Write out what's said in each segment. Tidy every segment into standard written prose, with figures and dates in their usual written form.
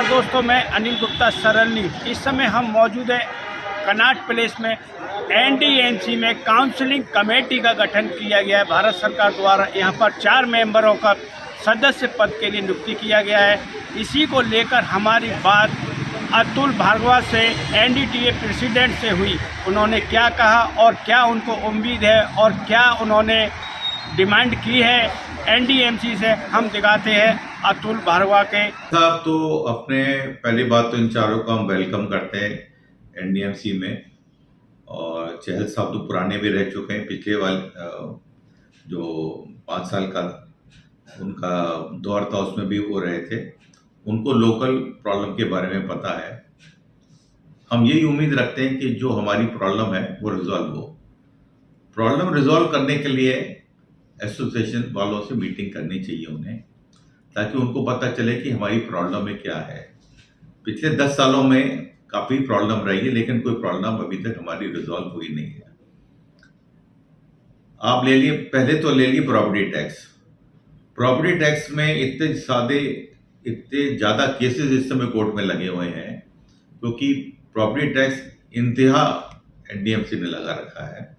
नमस्कार दोस्तों, मैं अनिल गुप्ता सरलनी। इस समय हम मौजूद हैं कनॉट प्लेस में। एनडीएमसी में काउंसलिंग कमेटी का गठन किया गया है भारत सरकार द्वारा। यहाँ पर 4 मेंबरों का सदस्य पद के लिए नियुक्ति किया गया है। इसी को लेकर हमारी बात अतुल भार्गवा से, एनडीटीए प्रेसिडेंट से हुई। उन्होंने क्या कहा और क्या उनको उम्मीद है और क्या उन्होंने डिमांड की है एनडीएमसी से, हम दिखाते हैं अतुल भार्गवा के। साहब, तो अपने पहली बात तो इन चारों का हम वेलकम करते हैं एनडीएमसी में। और चहल साहब तो पुराने भी रह चुके हैं। पिछले वाले जो 5 साल का उनका दौर था उसमें भी वो रहे थे। उनको लोकल प्रॉब्लम के बारे में पता है। हम यही उम्मीद रखते हैं कि जो हमारी प्रॉब्लम है वो रिजॉल्व हो। प्रॉब्लम रिजॉल्व करने के लिए एसोसिएशन वालों से मीटिंग करनी चाहिए उन्हें, ताकि उनको पता चले कि हमारी प्रॉब्लम में क्या है। पिछले 10 सालों में काफ़ी प्रॉब्लम रही है, लेकिन कोई प्रॉब्लम अभी तक हमारी रिजॉल्व हुई नहीं है। आप ले लिए, पहले तो ले लिए प्रॉपर्टी टैक्स। प्रॉपर्टी टैक्स में इतने ज़्यादा केसेस इस समय कोर्ट में लगे हुए हैं, क्योंकि प्रॉपर्टी टैक्स इंतहा एनडीएमसी ने लगा रखा है।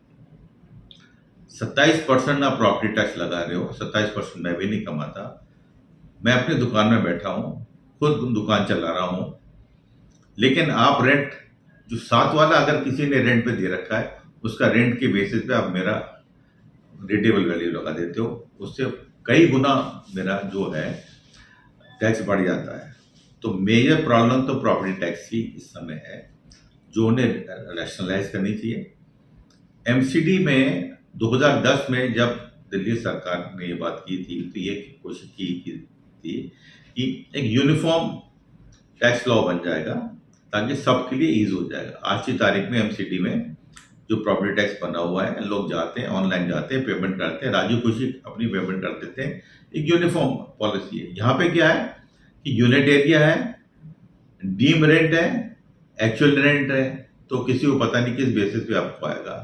27% आप प्रॉपर्टी टैक्स लगा रहे हो। 27% मैं भी नहीं कमाता। मैं अपनी दुकान में बैठा हूँ, खुद दुकान चला रहा हूँ, लेकिन आप रेंट जो साथ वाला अगर किसी ने रेंट पे दे रखा है, उसका रेंट के बेसिस पे आप मेरा रेटेबल वैल्यू लगा देते हो। उससे कई गुना मेरा जो है टैक्स बढ़ जाता है। तो मेजर प्रॉब्लम तो प्रॉपर्टी टैक्स की इस समय है, जो उन्हें रैशनलाइज करनी चाहिए। एमसीडी में 2010 में जब दिल्ली सरकार ने ये बात की थी, तो ये कोशिश की थी कि एक यूनिफॉर्म टैक्स लॉ बन जाएगा, ताकि सबके लिए ईज हो जाएगा। आज की तारीख में एमसीडी में जो प्रॉपर्टी टैक्स बना हुआ है, लोग जाते हैं, ऑनलाइन जाते हैं, पेमेंट करते हैं, राजी खुशी अपनी पेमेंट कर देते हैं। एक यूनिफॉर्म पॉलिसी है। यहाँ पे क्या है कि यूनिट एरिया है, डीम रेंट है, एक्चुअल रेंट है, तो किसी को पता नहीं किस बेसिस पे आपको आएगा,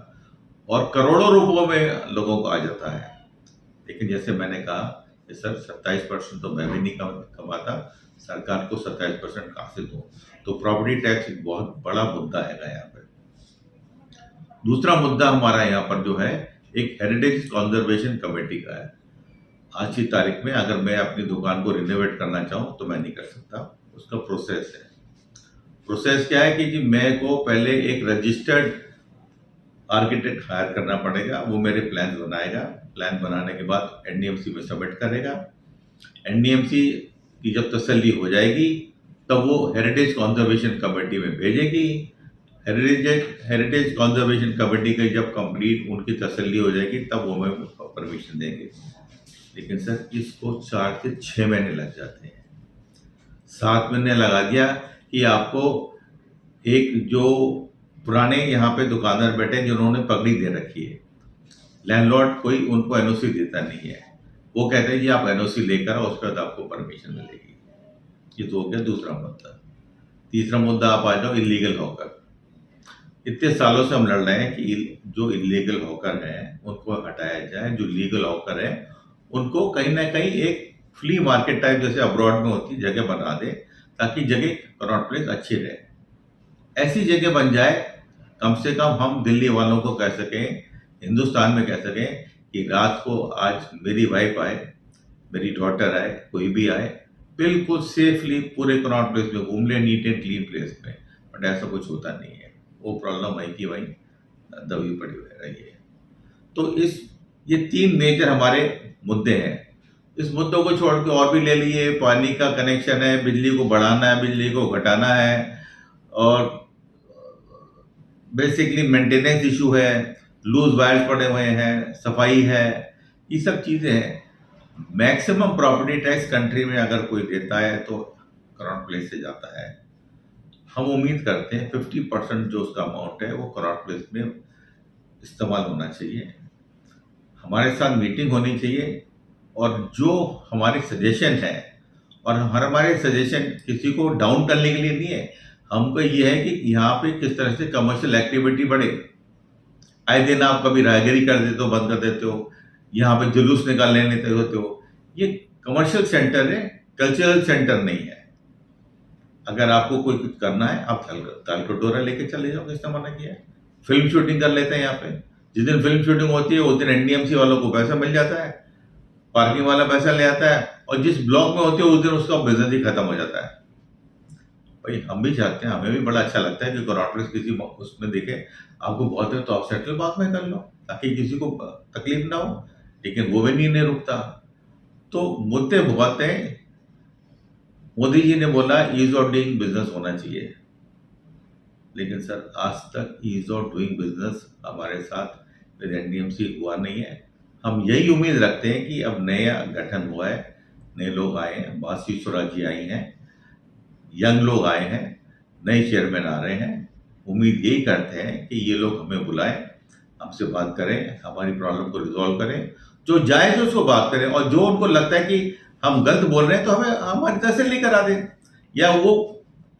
और करोड़ों रुपयों में लोगों को आ जाता है। लेकिन जैसे मैंने कहा कि सर 27% तो मैं भी नहीं कमाता, सरकार को 27% कहाँ से दूँ? तो प्रॉपर्टी टैक्स एक बहुत बड़ा मुद्दा है यहाँ पर। दूसरा मुद्दा हमारा यहाँ पर जो है, एक हेरिटेज कंजर्वेशन कमेटी का है। आज की तारीख में अगर मैं अपनी दुकान को रिनोवेट करना चाहूँ तो मैं नहीं कर सकता। उसका प्रोसेस है। प्रोसेस क्या है कि जी मैं को पहले एक रजिस्टर्ड आर्किटेक्ट हायर करना पड़ेगा। वो मेरे प्लान बनाएगा। प्लान बनाने के बाद एनडीएमसी में सबमिट करेगा। एनडीएमसी की जब तसल्ली हो जाएगी, तब वो हेरिटेज कंजर्वेशन कमेटी में भेजेगी। हेरिटेज कंजर्वेशन कमेटी की जब कंप्लीट उनकी तसल्ली हो जाएगी, तब वो हमें परमिशन देंगे। लेकिन सर इसको 4 से 6 महीने लग जाते हैं। 7 महीने लगा दिया कि आपको एक जो पुराने यहाँ पे दुकानदार बैठे हैं जिन्होंने पगड़ी दे रखी है, लैंडलॉर्ड कोई उनको एनओसी देता नहीं है। वो कहते हैं जी आप एनओसी लेकर आओ, उसके बाद आपको परमिशन मिलेगी। ये तो हो गया दूसरा मुद्दा। तीसरा मुद्दा आप आ जाओ इलीगल हॉकर। इतने सालों से हम लड़ रहे हैं कि जो इलीगल हॉकर हैं उनको हटाया जाए। जो लीगल हॉकर है उनको कहीं ना कहीं एक फ्ली मार्केट टाइप जैसे अब्रॉड में होती जगह बना दे, ताकि जगह कनॉट प्लेस अच्छी रहे। ऐसी जगह बन जाए, कम से कम हम दिल्ली वालों को कह सकें, हिंदुस्तान में कह सकें कि रात को आज मेरी वाइफ आए, मेरी डॉटर आए, कोई भी आए, बिल्कुल सेफली पूरे कनॉट प्लेस में घूम ले, नीट एंड क्लीन प्लेस में। बट ऐसा कुछ होता नहीं है। वो प्रॉब्लम वहीं की वहीं दबी पड़ी हुई रही है। तो ये 3 मेजर हमारे मुद्दे हैं। इस मुद्दों को छोड़ के और भी ले लिए। पानी का कनेक्शन है, बिजली को बढ़ाना है, बिजली को घटाना है, और बेसिकली मेंटेनेंस इशू है, लूज वायर्स पड़े हुए हैं, सफाई है, ये सब चीज़ें हैं। मैक्सिमम प्रॉपर्टी टैक्स कंट्री में अगर कोई देता है तो कनॉट प्लेस से जाता है। हम उम्मीद करते हैं 50% जो उसका अमाउंट है वो कनॉट प्लेस में इस्तेमाल होना चाहिए। हमारे साथ मीटिंग होनी चाहिए, और जो हमारे सजेशन है, और हमारे सजेशन किसी को डाउन करने के लिए नहीं है। हमको ये है कि यहाँ पे किस तरह से कमर्शियल एक्टिविटी बढ़े। आए दिन आप कभी राहगीरी कर देते हो, बंद कर देते हो, यहाँ पे जुलूस निकालने लेते होते हो। ये कमर्शियल सेंटर है, कल्चरल सेंटर नहीं है। अगर आपको कोई कुछ करना है आप थाल कटोरा लेके चले जाओ, किसने मना किया है? फिल्म शूटिंग कर लेते हैं यहाँ पे, जिस दिन फिल्म शूटिंग होती है उस दिन एनडीएमसी वालों को पैसा मिल जाता है, पार्किंग वाला पैसा ले आता है, और जिस ब्लॉक में होती है उस दिन उसका बिजनेस ही खत्म हो जाता है। भाई हम भी चाहते हैं, हमें भी बड़ा अच्छा लगता है कि कॉर्पोरेट किसी उसमें देखे आपको बहुत है तो आप सेटल बाद में कर लो ताकि किसी को तकलीफ ना हो, लेकिन वो भी नहीं रुकता। तो मुद्दे बहुत हैं। मोदी जी ने बोला ईज ऑफ डूइंग बिजनेस होना चाहिए, लेकिन सर आज तक ईज ऑफ डूइंग बिजनेस हमारे साथ विद एनडीएमसी हुआ नहीं है। हम यही उम्मीद रखते हैं कि अब नया गठन हुआ है, नए लोग आए हैं, बासी स्वराज जी आई हैं, यंग लोग आए हैं, नए चेयरमैन आ रहे हैं। उम्मीद यही करते हैं कि ये लोग हमें बुलाएं, हमसे बात करें, हमारी प्रॉब्लम को रिजॉल्व करें, जो जायज़ है उसको बात करें, और जो उनको लगता है कि हम गलत बोल रहे हैं तो हमें हमारी तसल्ली करा दें, या वो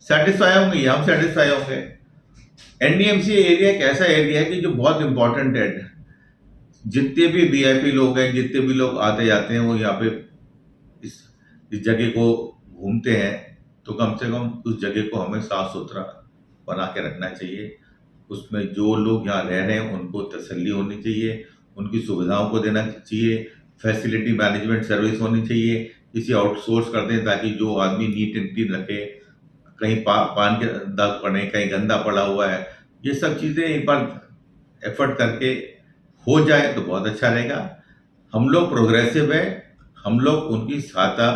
सेटिस्फाई होंगे या हम सेटिस्फाई होंगे। एनडीएमसी एरिया एक ऐसा एरिया है कि जो बहुत इंपॉर्टेंट है। जितने भी वीआईपी लोग हैं, जितने भी लोग आते जाते हैं, वो यहाँ पे इस जगह को घूमते हैं, तो कम से कम उस जगह को हमें साफ सुथरा बना के रखना चाहिए। उसमें जो लोग यहाँ रह रहे हैं उनको तसल्ली होनी चाहिए, उनकी सुविधाओं को देना चाहिए, फैसिलिटी मैनेजमेंट सर्विस होनी चाहिए, किसी आउटसोर्स कर दें ताकि जो आदमी नीट एंड क्लीन रखे, कहीं पान के दाग पड़े, कहीं गंदा पड़ा हुआ है, ये सब चीज़ें एक बार एफर्ट करके हो जाए तो बहुत अच्छा रहेगा। हम लोग प्रोग्रेसिव है, हम लोग उनकी सहायता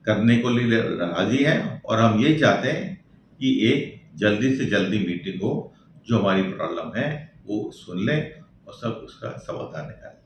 करने को लिए राजी हैं, और हम ये चाहते हैं कि एक जल्दी से जल्दी मीटिंग हो, जो हमारी प्रॉब्लम है वो सुन लें और सब उसका समाधान निकालें।